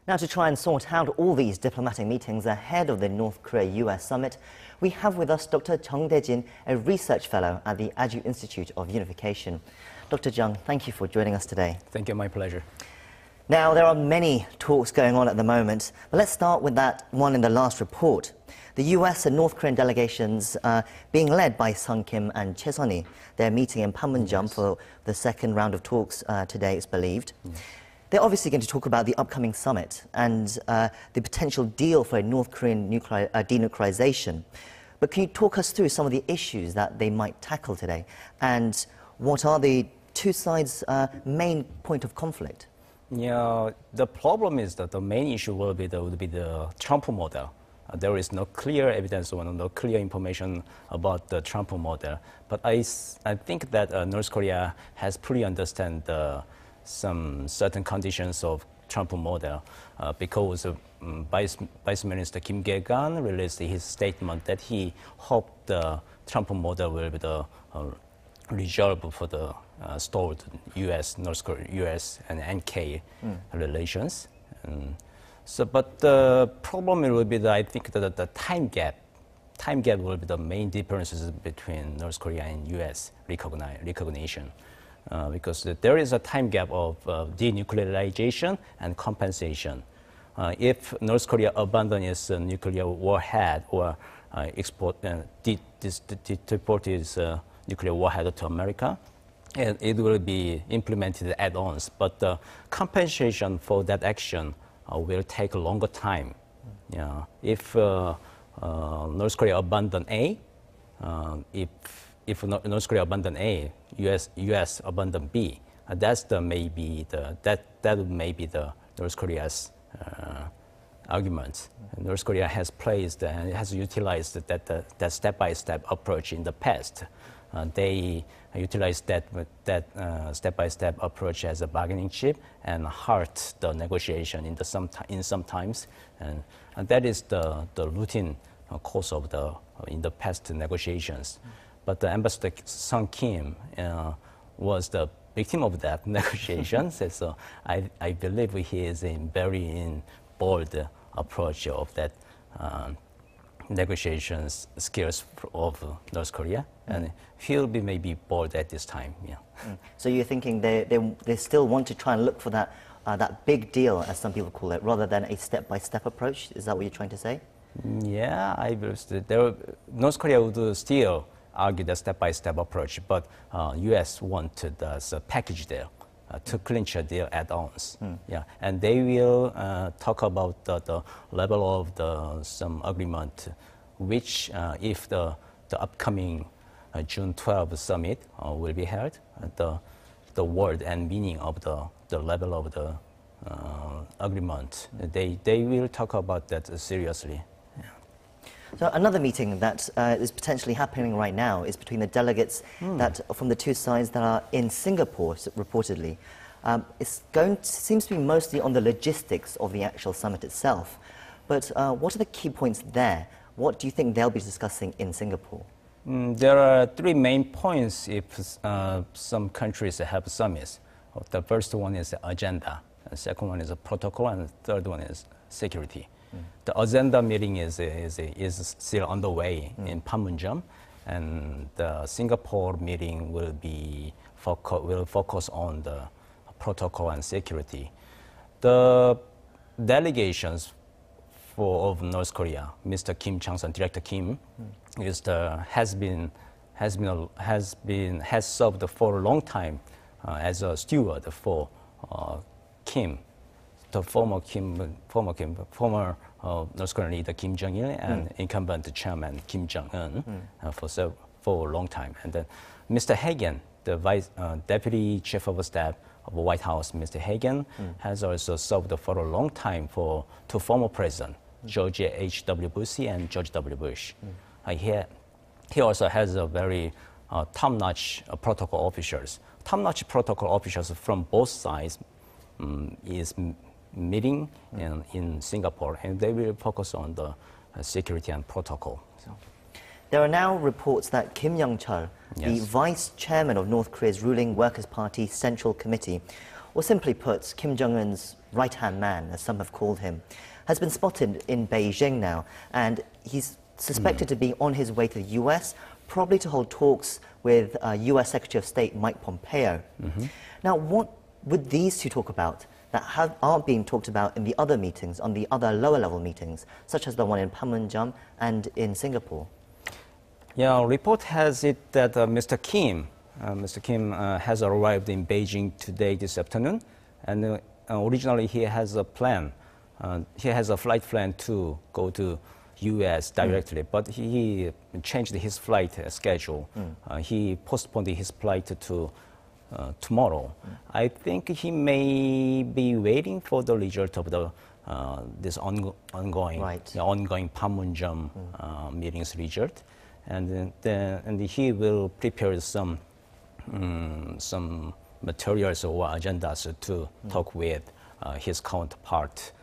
Now, to try and sort out all these diplomatic meetings ahead of the North Korea-U.S. summit, we have with us Dr. Jung Dae-jin, a research fellow at the Ajou Institute of Unification. Dr. Jung, thank you for joining us today. Thank you, my pleasure. Now, there are many talks going on at the moment, but let's start with that one in the last report. The U.S. and North Korean delegations being led by Sung Kim and Choe Son-hui. They're meeting in Panmunjom for the second round of talks today, it's believed. They're obviously going to talk about the upcoming summit and the potential deal for a North Korean denuclearization. But can you talk us through some of the issues that they might tackle today? And what are the two sides' main point of conflict? Yeah, the problem is that the main issue will be the Trump model. There is no clear evidence or no clear information about the Trump model. But I think that North Korea has fully understand some certain conditions of Trump model because Vice Minister Kim Dae-jin released his statement that he hoped the Trump model will be the resolve for the stalled U.S., North Korea-U.S. and N.K. relations. But the problem will be I think that the time gap. Time gap will be the main differences between North Korea and U.S. recognition. Because there is a time gap of denuclearization and compensation. If North Korea abandons its nuclear warhead or deport its nuclear warhead to America, it will be implemented add-ons. But the compensation for that action will take a longer time. If North Korea abandon A, if North Korea abandon A, U.S. abandon B, that may be the North Korea's argument. North Korea has placed and has utilized that step-by-step approach in the past. They utilized that step-by-step approach as a bargaining chip and halt the negotiation in some times, and that is the routine course of in the past negotiations. But the Ambassador Sung Kim was the victim of that negotiations, so I believe he is a very bold approach of that negotiations skills of North Korea, and he'll be maybe bold at this time. Yeah. So you're thinking they still want to try and look for that big deal, as some people call it, rather than a step-by-step approach? Is that what you're trying to say? Yeah, I believe North Korea would still argue the step-by-step approach, but U.S. wanted a package deal to clinch a deal add-ons. Yeah, and they will talk about the level of some agreement, which if the upcoming June 12 summit will be held, the word and meaning of the level of the agreement, they will talk about that seriously. So another meeting that is potentially happening right now is between the delegates from the two sides that are in Singapore, reportedly. Seems to be mostly on the logistics of the actual summit itself. But what are the key points there? What do you think they'll be discussing in Singapore? There are three main points if some countries have summits. The first one is agenda, the second one is a protocol, and the third one is security. The agenda meeting is still underway in Panmunjom, and the Singapore meeting will focus on the protocol and security. The delegations of North Korea, Mr. Kim Chang-sun, Director Kim, has served for a long time as a steward for Kim. The former North Korean leader Kim Jong-il and incumbent chairman Kim Jong-un for a long time. And then Mr. Hagen, the deputy chief of staff of the White House, Mr. Hagen, has also served for a long time for two former presidents, George H.W. Bush and George W. Bush. He also has a very top-notch protocol officers. Top-notch protocol officers from both sides is meeting in Singapore, and they will focus on the security and protocol. There are now reports that Kim Young-chol, the vice chairman of North Korea's ruling Workers' Party Central Committee, or simply put, Kim Jong-un's right-hand man, as some have called him, has been spotted in Beijing now, and he's suspected to be on his way to the US, probably to hold talks with US Secretary of State Mike Pompeo. Now, what would these two talk about that aren't being talked about in the other meetings, on the other lower-level meetings, such as the one in Panmunjom and in Singapore? Yeah, report has it that Mr. Kim has arrived in Beijing today, this afternoon, and originally he has a plan. He has a flight plan to go to U.S. directly, but he changed his flight schedule. He postponed his flight to tomorrow. I think he may be waiting for the result of the this ongoing Panmunjom meetings result, and he will prepare some materials or agendas to talk with his counterpart,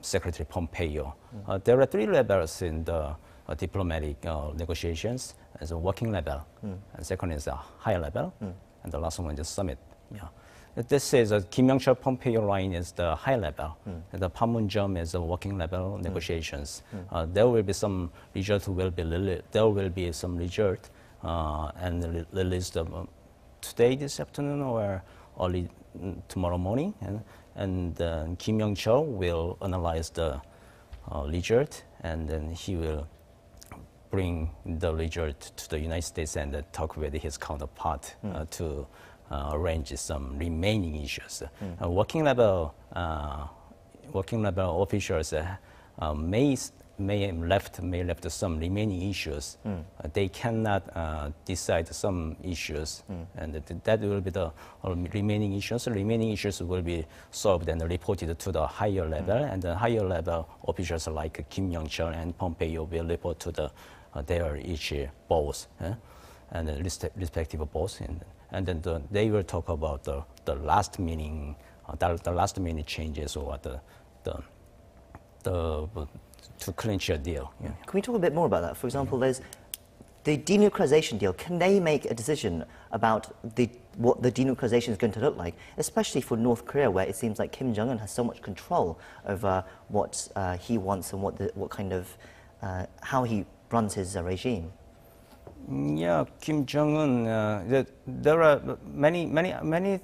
Secretary Pompeo. There are three levels in the diplomatic negotiations. There's a working level, and second is a higher level, and the last one is summit. Yeah. This is a Kim Young-chul Pompeo line is the high level. The Panmunjom is a working level negotiations. There will be some result and released today, this afternoon, or early tomorrow morning, and Kim Young-chul will analyze the result, and then he will bring the result to the United States and talk with his counterpart to arrange some remaining issues. Working level officials may left some remaining issues. They cannot decide some issues, and that will be the remaining issues. Remaining issues will be solved and reported to the higher level, and the higher level officials like Kim Young-chul and Pompeo will report to their each boss and the respective boss, and then they will talk about the last minute changes or to clinch a deal. Yeah. Can we talk a bit more about that? For example, there's the denuclearization deal. Can they make a decision about what the denuclearization is going to look like, especially for North Korea, where it seems like Kim Jong-un has so much control over what he wants and what kind of how he runs his regime? Yeah, Kim Jong-un. There are many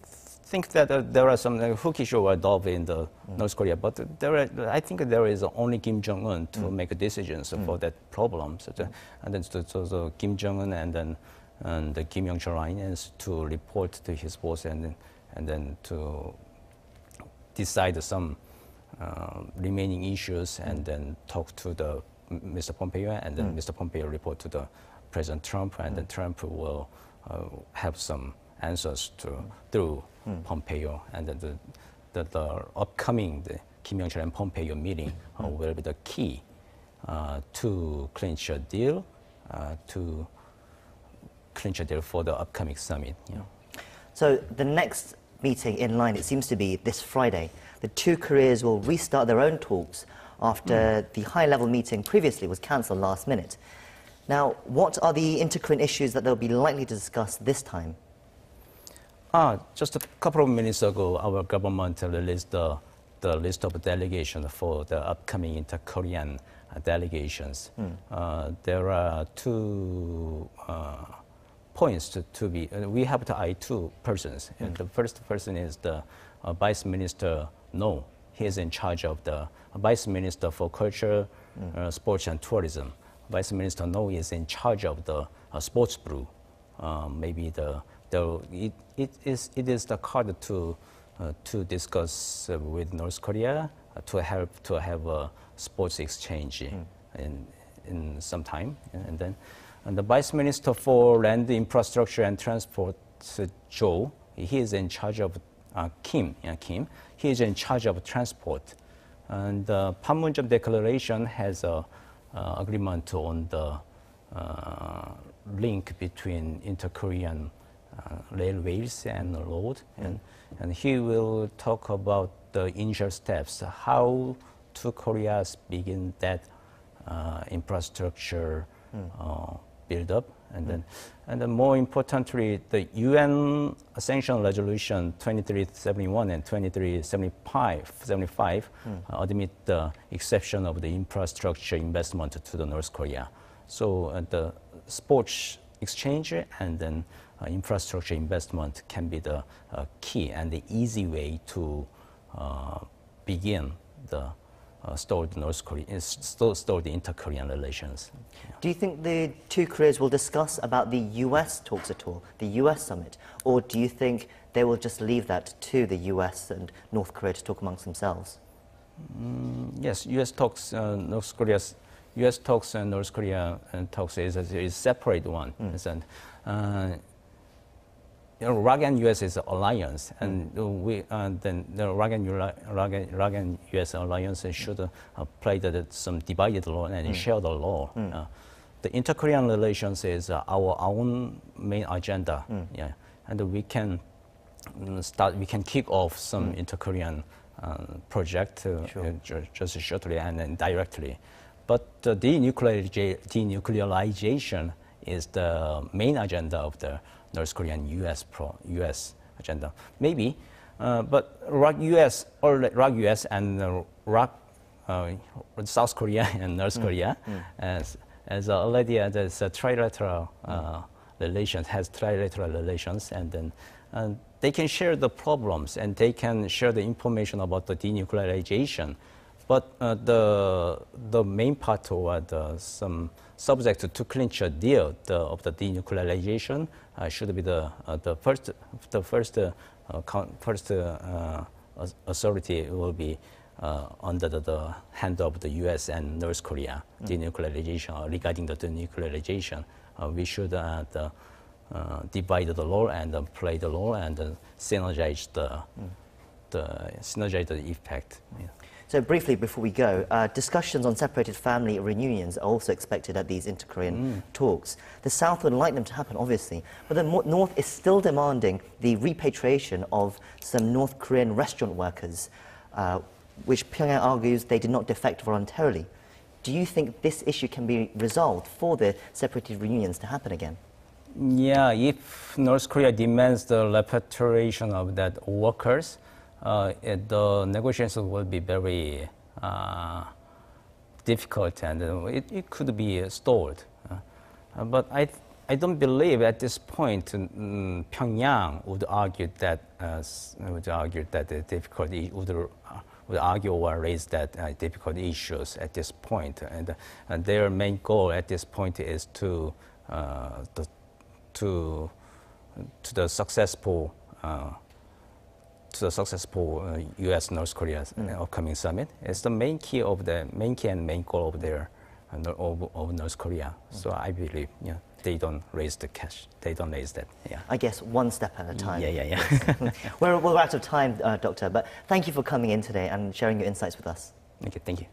think that there are some hookish or involved in the North Korea, but I think there is only Kim Jong-un to make decisions for that problem. And then so Kim Jong-un and the Kim Young-chul line is to report to his boss and then to decide some remaining issues and then talk to the Mr. Pompeo, and then Mr. Pompeo report to the President Trump, and then Trump will have some answers through Pompeo, and then the upcoming Kim Young-chul and Pompeo meeting will be the key to clinch a deal, for the upcoming summit. Yeah. So the next meeting in line, it seems to be this Friday. The two Koreas will restart their own talks after the high-level meeting previously was cancelled last minute. Now, what are the inter-Korean issues that they'll be likely to discuss this time? Just a couple of minutes ago, our government released the list of delegations for the upcoming inter-Korean delegations. There are two points to be. We have to eye two persons. And the first person is the Vice Minister No. He is in charge of the Vice Minister for Culture, Sports and Tourism. Vice Minister No is in charge of the sports bureau. Maybe it is the card to discuss with North Korea to have a sports exchange in some time, and the Vice Minister for Land Infrastructure and Transport, Choe, he is in charge of Kim. He is in charge of transport, and the Panmunjom Declaration has a agreement on the link between inter-Korean railways and road, and he will talk about the initial steps, how two Koreas begin that infrastructure build up, And then more importantly, the UN sanction resolution 2371 and 2375 admit the exception of the infrastructure investment to the North Korea. So the sports exchange and then infrastructure investment can be the key and the easy way to begin the store the North Korea, store the inter-Korean relations. Do you think the two Koreas will discuss about the US talks at all, the US summit, or do you think they will just leave that to the US and North Korea to talk amongst themselves? Yes, US talks, North Korea's US talks and North Korea talks is a separate one. ROK and US is an alliance, and then the ROK and US alliance should play some divided role and share the role. The inter-Korean relations is our own main agenda, yeah, and we can kick off some inter-Korean project just shortly and then directly. But denuclearization is the main agenda of the North Korea-U.S. US agenda. Maybe, but ROK-U.S. or ROK-U.S. and South Korea and North Korea as already there's a trilateral relations, and then they can share the problems and they can share the information about the denuclearization. But the main part or some subject to clinch a deal of the denuclearization should be the first authority will be under the hand of the U.S. and North Korea denuclearization. Regarding the denuclearization, we should divide the role and play the role and synergize the effect. Yeah. So briefly, before we go, discussions on separated family reunions are also expected at these inter-Korean talks. The South would like them to happen, obviously, but the North is still demanding the repatriation of some North Korean restaurant workers, which Pyongyang argues they did not defect voluntarily. Do you think this issue can be resolved for the separated reunions to happen again? Yeah, if North Korea demands the repatriation of that workers, the negotiations will be very difficult and it could be stalled. But I don't believe at this point Pyongyang would argue that the difficulty would argue or raise that difficult issues at this point, and their main goal at this point is to the successful U.S. North Korea's upcoming summit. It's the main key and main goal of their of North Korea. So I believe they don't raise the cash. They don't raise that. Yeah. I guess one step at a time. Yeah. We're out of time, Doctor. But thank you for coming in today and sharing your insights with us. Okay, thank you.